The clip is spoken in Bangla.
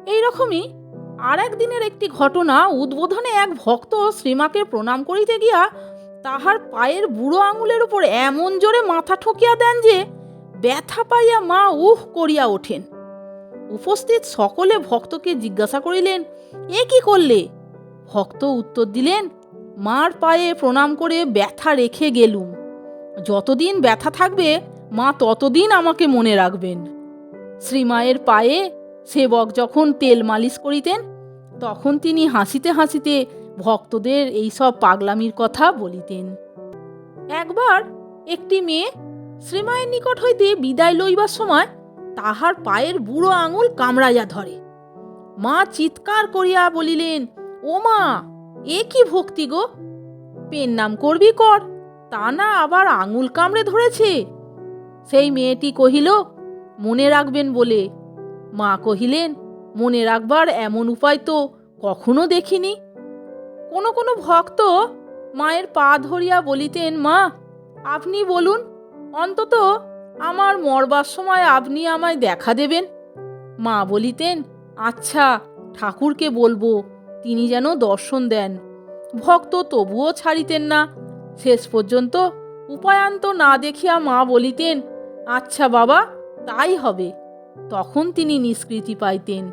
এই রকমই আর একদিনের একটি ঘটনা। উদ্বোধনে এক ভক্ত শ্রীমাকে প্রণাম করিতে গিয়া তাহার পায়ের বুড়ো আঙুলের উপর এমন জোরে মাথা ঠকিয়া দেন যে ব্যথা পাইয়া মা উহ করিয়া ওঠেন। উপস্থিত সকলে ভক্তকে জিজ্ঞাসা করিলেন, এ কি করলে? ভক্ত উত্তর দিলেন, মার পায়ে প্রণাম করে ব্যথা রেখে গেলুম। যতদিন ব্যথা থাকবে মা ততদিন আমাকে মনে রাখবেন। শ্রীমায়ের পায়ে সেবক যখন তেল মালিশ করিতেন তখন তিনি হাসিতে হাসিতে ভক্তদের এইসব পাগলামির কথা বলিতেন। একবার একটি মেয়ে শ্রীমায়ের নিকট হইতে বিদায় লইবার সময় তাহার পায়ের বুড়ো আঙুল কামড়াইয়া ধরে। মা চিৎকার করিয়া বলিলেন, ও মা, এ কি ভক্তি গো! পেন নাম করবি কর, তা না আবার আঙুল কামড়ে ধরেছে। সেই মেয়েটি কহিল, মনে রাখবেন বলে। মা কহিলেন, মনে রাখবার এমন উপায় তো কখনো দেখিনি। কোনো কোনো ভক্ত মায়ের পা ধরিয়া বলিতেন, মা আপনি বলুন, অন্তত আমার মরবার সময় আপনি আমায় দেখা দেবেন। মা বলিতেন, আচ্ছা ঠাকুরকে বলবো, তিনি যেন দর্শন দেন। ভক্ত তবুও ছাড়িতেন না। শেষ পর্যন্ত উপায়ান্ত না দেখিয়া মা বলিতেন, আচ্ছা বাবা তাই হবে। তখন তিনি নিষ্কৃতি পাইতেন।